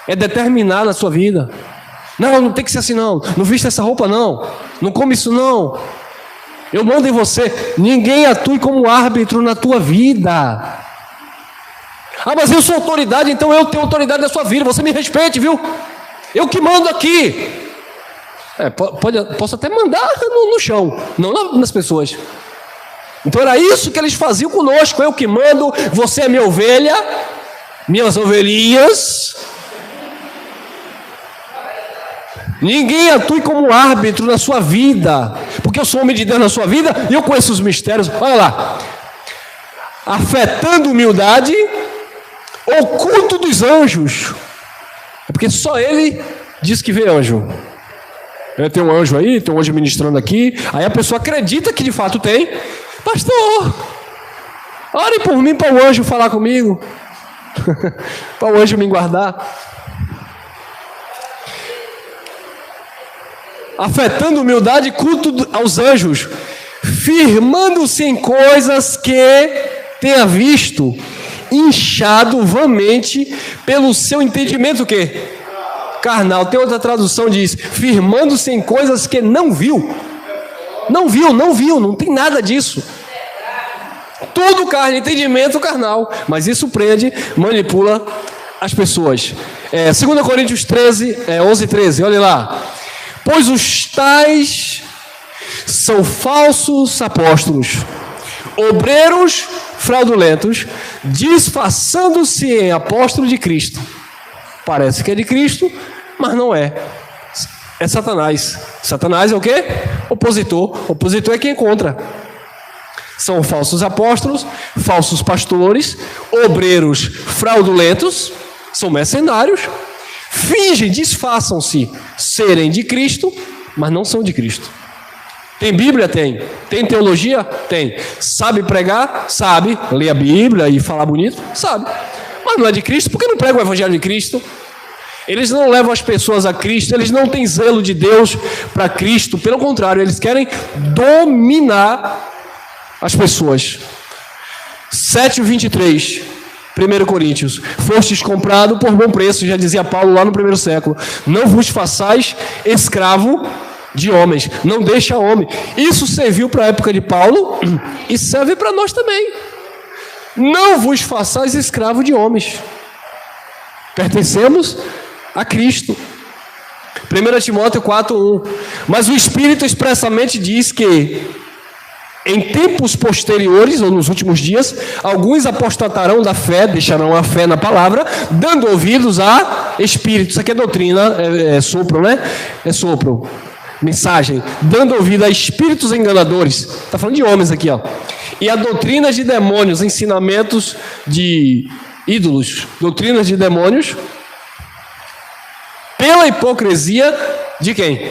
É determinar na sua vida. Não, não tem que ser assim não. Não vista essa roupa não. Não come isso não. Eu mando em você. Ninguém atue como árbitro na tua vida. Ah, mas eu sou autoridade, então eu tenho autoridade na sua vida. Você me respeite, viu? Eu que mando aqui. Posso até mandar no chão, não nas pessoas. Então era isso que eles faziam conosco. Eu que mando, você é minha ovelha, minhas ovelhinhas. Ninguém atue como árbitro na sua vida, porque eu sou homem de Deus na sua vida e eu conheço os mistérios. Olha lá, afetando humildade, oculto dos anjos. É porque só ele diz que vê anjo. Tem um anjo aí, tem um anjo ministrando aqui. Aí a pessoa acredita que de fato tem. Pastor, ore por mim para o anjo falar comigo. Para o anjo me guardar. Afetando humildade, culto aos anjos, firmando-se em coisas que tenha visto, inchado vãmente pelo seu entendimento o quê? Carnal. Tem outra tradução que diz, firmando-se em coisas que não viu. Não viu, não tem nada disso. Tudo carne, entendimento carnal. Mas isso prende, manipula as pessoas. 2 Coríntios 11, 13, olha lá. Pois os tais são falsos apóstolos, obreiros fraudulentos, disfarçando-se em apóstolo de Cristo. Parece que é de Cristo, mas não é. É Satanás. Satanás é o quê? Opositor. Opositor é quem contra. São falsos apóstolos, falsos pastores, obreiros fraudulentos, são mercenários, fingem, disfarçam-se serem de Cristo, mas não são de Cristo. Tem Bíblia? Tem. Tem teologia? Tem. Sabe pregar? Sabe. Ler a Bíblia e falar bonito? Sabe. Mas não é de Cristo, porque não prega o Evangelho de Cristo. Eles não levam as pessoas a Cristo, eles não têm zelo de Deus para Cristo. Pelo contrário, eles querem dominar as pessoas. 7:23, 1 Coríntios. Fostes comprado por bom preço, já dizia Paulo lá no primeiro século. Não vos façais escravo de homens, não deixa homem. Isso serviu para a época de Paulo e serve para nós também. Não vos façais escravo de homens. Pertencemos a Cristo. 1 Timóteo 4:1. Mas o Espírito expressamente diz que em tempos posteriores, ou nos últimos dias, alguns apostatarão da fé, deixarão a fé na palavra, dando ouvidos a espíritos. Isso aqui é doutrina, é sopro, né? É sopro. Mensagem. Dando ouvido a espíritos enganadores. Está falando de homens aqui, ó. E a doutrinas de demônios, ensinamentos de ídolos, doutrinas de demônios, pela hipocrisia de quem?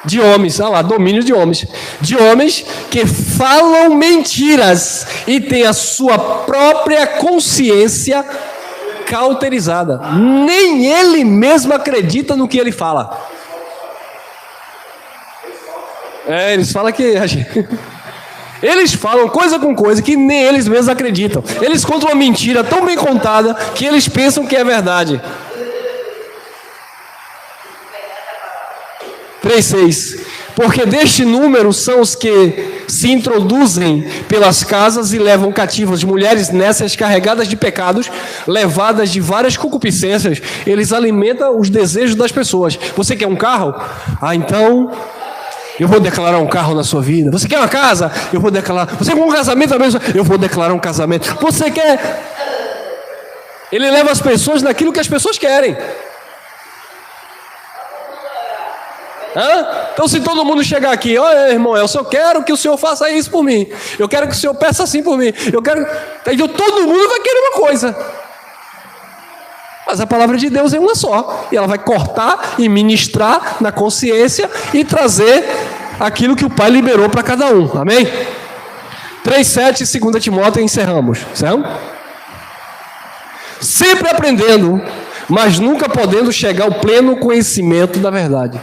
De homens, olha lá, domínio de homens. De homens que falam mentiras e têm a sua própria consciência cauterizada. Nem ele mesmo acredita no que ele fala. Eles falam que... Eles falam coisa com coisa que nem eles mesmos acreditam. Eles contam uma mentira tão bem contada que eles pensam que é verdade. 3:6. Porque deste número são os que se introduzem pelas casas e levam cativas mulheres nessas carregadas de pecados, levadas de várias concupiscências. Eles alimentam os desejos das pessoas. Você quer um carro? Ah, então eu vou declarar um carro na sua vida. Você quer uma casa? Eu vou declarar. Você quer um casamento também? Eu vou declarar um casamento. Você quer... Ele leva as pessoas naquilo que as pessoas querem. Então se todo mundo chegar aqui, olha irmão, eu só quero que o senhor faça isso por mim, eu quero que o senhor peça assim por mim, eu quero, então todo mundo vai querer uma coisa, mas a palavra de Deus é uma só, e ela vai cortar e ministrar na consciência e trazer aquilo que o Pai liberou para cada um, amém? 3:7, 2 Timóteo, encerramos, certo? Sempre aprendendo, mas nunca podendo chegar ao pleno conhecimento da verdade.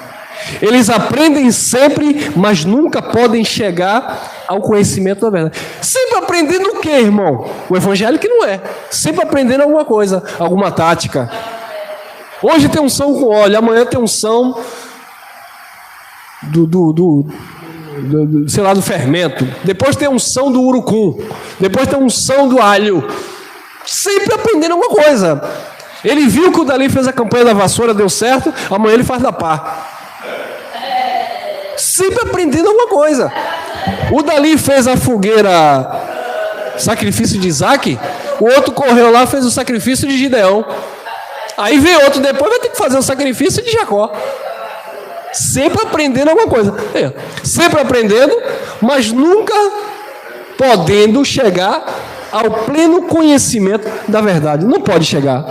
Eles aprendem sempre, mas nunca podem chegar ao conhecimento da verdade. Sempre aprendendo o quê, irmão? O evangelho que não é. Sempre aprendendo alguma coisa, alguma tática. Hoje tem unção com óleo, amanhã tem unção sei lá, do fermento. Depois tem unção do urucum. Depois tem unção do alho. Sempre aprendendo alguma coisa. Ele viu que o Dali fez a campanha da vassoura, deu certo, amanhã ele faz da pá. Sempre aprendendo alguma coisa. O Dali fez a fogueira, sacrifício de Isaac, o outro correu lá, fez o sacrifício de Gideão. Aí vem outro depois, vai ter que fazer o sacrifício de Jacó. Sempre aprendendo alguma coisa. Sempre aprendendo, mas nunca podendo chegar ao pleno conhecimento da verdade. Não pode chegar.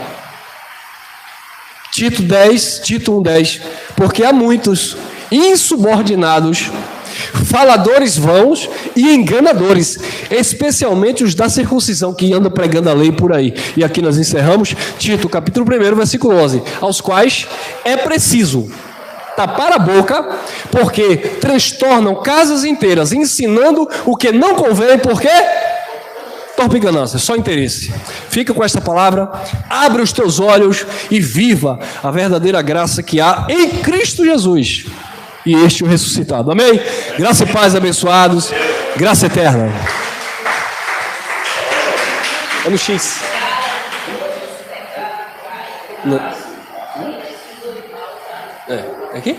Tito 1:10, porque há muitos insubordinados, faladores vãos e enganadores, especialmente os da circuncisão, que andam pregando a lei por aí. E aqui nós encerramos Tito, capítulo 1, versículo 11, aos quais é preciso tapar a boca, porque transtornam casas inteiras, ensinando o que não convém, porque torpe ganância, só interesse. Fica com esta palavra, abre os teus olhos e viva a verdadeira graça que há em Cristo Jesus e este o ressuscitado. Amém? Graça e paz, abençoados, graça eterna. É no X. É aqui?